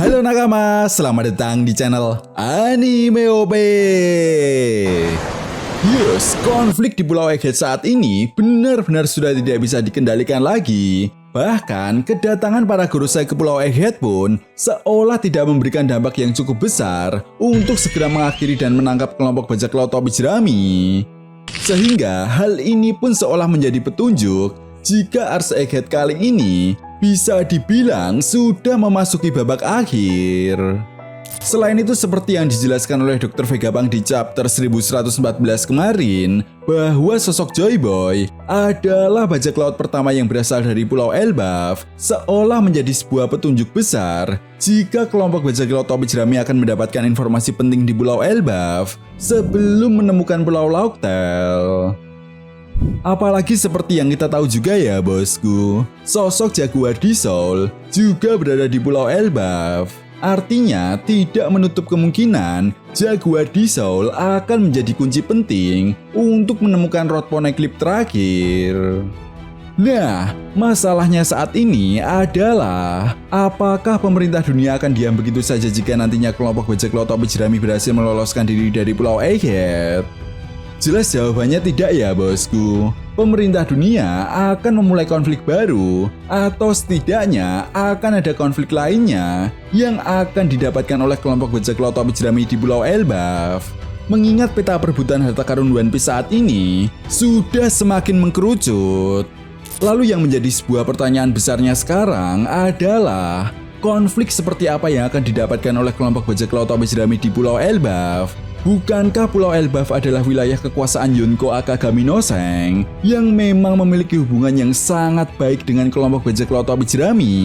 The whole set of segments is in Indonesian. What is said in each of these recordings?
Halo nakama, selamat datang di channel Anime OP. Yes, konflik di Pulau Egghead saat ini benar-benar sudah tidak bisa dikendalikan lagi. Bahkan, kedatangan para Gorosei ke Pulau Egghead pun seolah tidak memberikan dampak yang cukup besar untuk segera mengakhiri dan menangkap kelompok bajak laut topi jerami. Sehingga hal ini pun seolah menjadi petunjuk jika Ars Egghead kali ini bisa dibilang sudah memasuki babak akhir. Selain itu, seperti yang dijelaskan oleh Dr. Vegapunk di chapter 1114 kemarin, bahwa sosok Joy Boy adalah bajak laut pertama yang berasal dari Pulau Elbaf, seolah menjadi sebuah petunjuk besar jika kelompok bajak laut topi jerami akan mendapatkan informasi penting di Pulau Elbaf sebelum menemukan Pulau Lauktel. Apalagi seperti yang kita tahu juga ya bosku, sosok Jaguar di Seoul juga berada di Pulau Elbaf. Artinya tidak menutup kemungkinan Jaguar di Seoul akan menjadi kunci penting untuk menemukan Road Poneglyph terakhir. Nah, masalahnya saat ini adalah apakah pemerintah dunia akan diam begitu saja jika nantinya kelompok bajak laut topi jerami berhasil meloloskan diri dari Pulau Egghead? Jelas jawabannya tidak ya bosku. Pemerintah dunia akan memulai konflik baru, atau setidaknya akan ada konflik lainnya yang akan didapatkan oleh kelompok bajak laut topi jerami di Pulau Elbaf. Mengingat peta perebutan harta karun One Piece saat ini sudah semakin mengkerucut. Lalu yang menjadi sebuah pertanyaan besarnya sekarang adalah konflik seperti apa yang akan didapatkan oleh kelompok bajak laut topi jerami di Pulau Elbaf? Bukankah Pulau Elbaf adalah wilayah kekuasaan Yonko Akagami no Seng yang memang memiliki hubungan yang sangat baik dengan kelompok bajak laut topi jerami?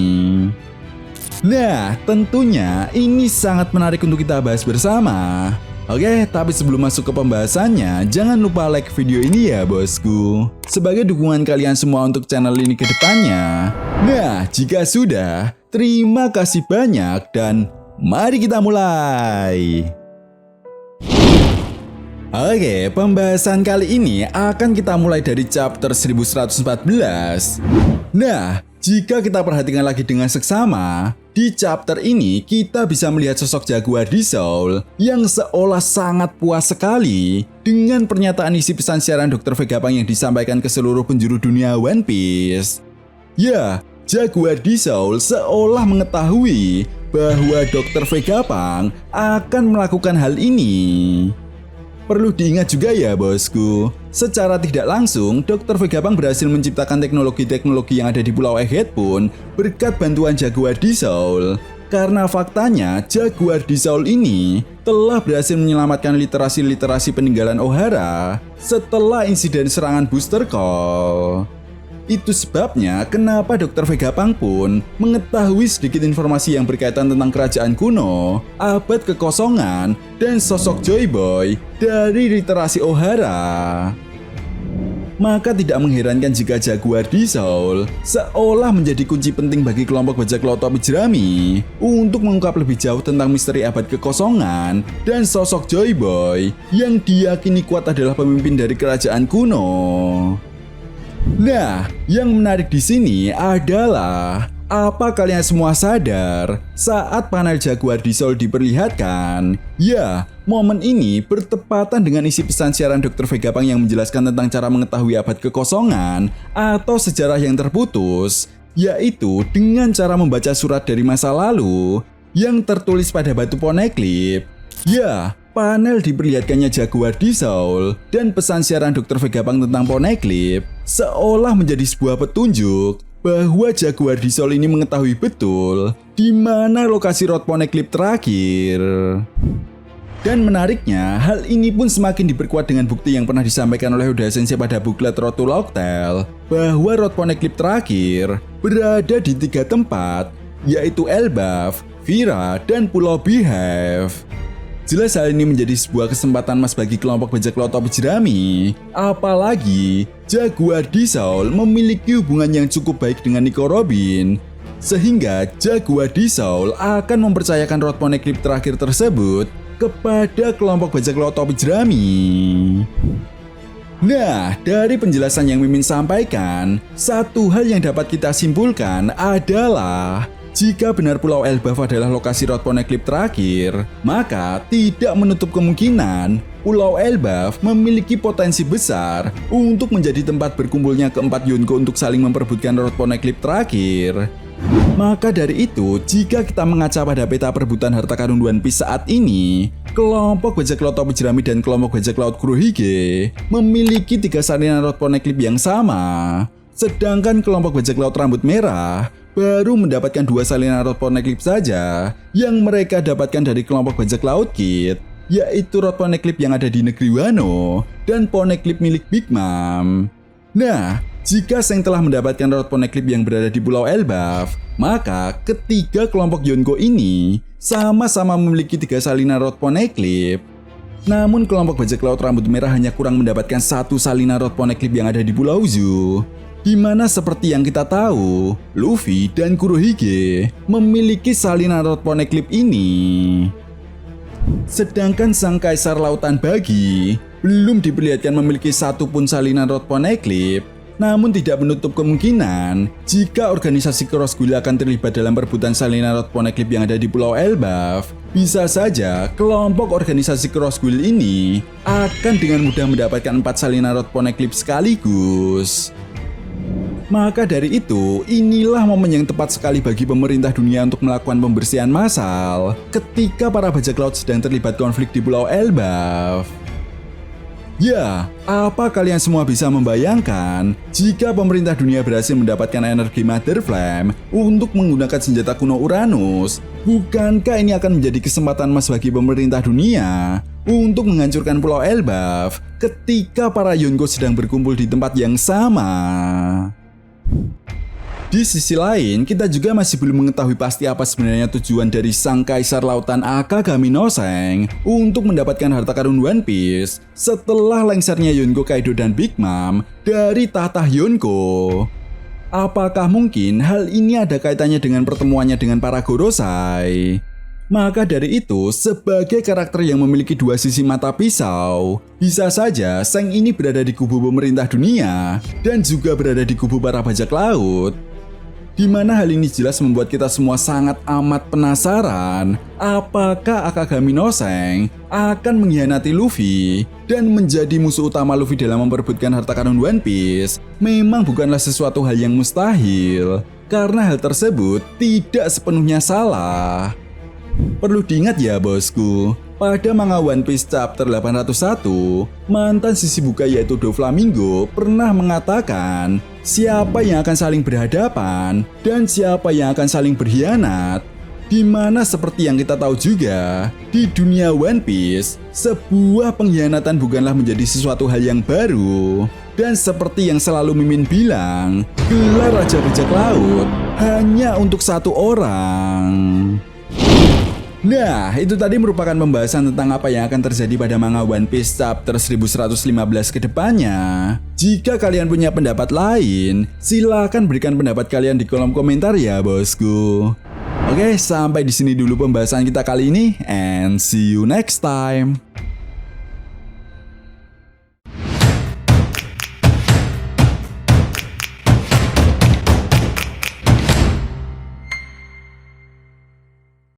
Nah, tentunya ini sangat menarik untuk kita bahas bersama. Oke, tapi sebelum masuk ke pembahasannya, jangan lupa like video ini ya bosku, sebagai dukungan kalian semua untuk channel ini ke depannya. Nah, jika sudah, terima kasih banyak dan mari kita mulai. Oke, pembahasan kali ini akan kita mulai dari chapter 1114. Nah, jika kita perhatikan lagi dengan seksama, di chapter ini kita bisa melihat sosok Jaguar di Seoul yang seolah sangat puas sekali dengan pernyataan isi pesan siaran Dr. Vegapunk yang disampaikan ke seluruh penjuru dunia One Piece. Ya, Jaguar di Seoul seolah mengetahui bahwa Dr. Vegapunk akan melakukan hal ini. Perlu diingat juga ya bosku, secara tidak langsung Dr. Vegapunk berhasil menciptakan teknologi-teknologi yang ada di Pulau Egghead pun berkat bantuan Jaguar di Seoul. Karena faktanya Jaguar di Seoul ini telah berhasil menyelamatkan literasi-literasi peninggalan Ohara setelah insiden serangan Booster Call. Itu sebabnya kenapa Dr. Vegapunk pun mengetahui sedikit informasi yang berkaitan tentang kerajaan kuno, abad kekosongan, dan sosok Joy Boy dari literasi Ohara. Maka tidak mengherankan jika Jaguar di Seoul seolah menjadi kunci penting bagi kelompok bajak laut topi jerami untuk mengungkap lebih jauh tentang misteri abad kekosongan dan sosok Joy Boy yang diyakini kuat adalah pemimpin dari kerajaan kuno. Nah, yang menarik di sini adalah apa kalian semua sadar saat panel Jaguar di Seoul diperlihatkan? Ya, momen ini bertepatan dengan isi pesan siaran Dr. Vegapunk yang menjelaskan tentang cara mengetahui abad kekosongan atau sejarah yang terputus, yaitu dengan cara membaca surat dari masa lalu yang tertulis pada batu Poneglyph. Ya, panel diperlihatkannya Jaguar di Seoul dan pesan siaran Dr. Vegapunk tentang Poneglyph seolah menjadi sebuah petunjuk bahwa Jaguar di Seoul ini mengetahui betul di mana lokasi Road Poneglyph terakhir. Dan menariknya, hal ini pun semakin diperkuat dengan bukti yang pernah disampaikan oleh Oda Sensei pada buklet Road to Lauktel bahwa Road Poneglyph terakhir berada di 3 tempat, yaitu Elbaf, Vira, dan Pulau Beehive. Jelas hal ini menjadi sebuah kesempatan emas bagi kelompok bajak laut topi jerami. Apalagi Jaguar di Seoul memiliki hubungan yang cukup baik dengan Nico Robin, sehingga Jaguar di Seoul akan mempercayakan Road Poneglyph terakhir tersebut kepada kelompok bajak laut topi jerami. Nah, dari penjelasan yang Mimin sampaikan, satu hal yang dapat kita simpulkan adalah Jika benar Pulau Elbaf adalah lokasi Road Poneglyph terakhir, maka tidak menutup kemungkinan Pulau Elbaf memiliki potensi besar untuk menjadi tempat berkumpulnya keempat Yonko untuk saling memperebutkan Road Poneglyph terakhir. Maka dari itu, jika kita mengaca pada peta perebutan harta karun One Piece saat ini, kelompok bajak laut topi jerami dan kelompok bajak laut Kurohige memiliki 3 salinan Road Poneglyph yang sama. Sedangkan kelompok bajak laut rambut merah baru mendapatkan 2 salinan Road Poneglyph saja yang mereka dapatkan dari kelompok bajak laut Kid, yaitu Road Poneglyph yang ada di negeri Wano dan Poneglyph milik Big Mom. Nah, jika Seng telah mendapatkan Road Poneglyph yang berada di Pulau Elbaf, maka ketiga kelompok Yonko ini sama-sama memiliki 3 salinan Road Poneglyph. Namun kelompok bajak laut rambut merah hanya kurang mendapatkan 1 salinan Road Poneglyph yang ada di Pulau Zu. Di mana seperti yang kita tahu, Luffy dan Kurohige memiliki salinan Road Poneglyph ini. Sedangkan sang kaisar lautan Bagi belum diperlihatkan memiliki satupun salinan Road Poneglyph. Namun tidak menutup kemungkinan jika organisasi Cross Guild akan terlibat dalam perebutan salinan Road Poneglyph yang ada di Pulau Elbaf, bisa saja kelompok organisasi Cross Guild ini akan dengan mudah mendapatkan 4 salinan Road Poneglyph sekaligus. Maka dari itu, inilah momen yang tepat sekali bagi pemerintah dunia untuk melakukan pembersihan massal ketika para bajak laut sedang terlibat konflik di Pulau Elbaf. Ya, apa kalian semua bisa membayangkan jika pemerintah dunia berhasil mendapatkan energi Mother Flame untuk menggunakan senjata kuno Uranus? Bukankah ini akan menjadi kesempatan emas bagi pemerintah dunia untuk menghancurkan Pulau Elbaf ketika para Yonko sedang berkumpul di tempat yang sama? Di sisi lain, kita juga masih belum mengetahui pasti apa sebenarnya tujuan dari sang kaisar lautan Akagami no Seng untuk mendapatkan harta karun One Piece setelah lengsernya Yonko Kaido dan Big Mom dari tahta Yonko. Apakah mungkin hal ini ada kaitannya dengan pertemuannya dengan para Gorosei? Maka dari itu, sebagai karakter yang memiliki 2 sisi mata pisau, bisa saja Seng ini berada di kubu pemerintah dunia dan juga berada di kubu para bajak laut. Di mana hal ini jelas membuat kita semua sangat amat penasaran apakah Akagami no Seng akan mengkhianati Luffy dan menjadi musuh utama Luffy dalam memperebutkan harta karun One Piece. Memang bukanlah sesuatu hal yang mustahil, karena hal tersebut tidak sepenuhnya salah. Perlu diingat ya bosku, pada manga One Piece chapter 801, mantan Shichibukai yaitu Doflamingo pernah mengatakan siapa yang akan saling berhadapan dan siapa yang akan saling berkhianat. Dimana seperti yang kita tahu juga, di dunia One Piece, sebuah pengkhianatan bukanlah menjadi sesuatu hal yang baru. Dan seperti yang selalu Mimin bilang, gelar Raja Bajak Laut hanya untuk 1 orang. Nah, itu tadi merupakan pembahasan tentang apa yang akan terjadi pada manga One Piece chapter 1115 ke depannya. Jika kalian punya pendapat lain, silakan berikan pendapat kalian di kolom komentar ya bosku. Oke, sampai di sini dulu pembahasan kita kali ini, and see you next time.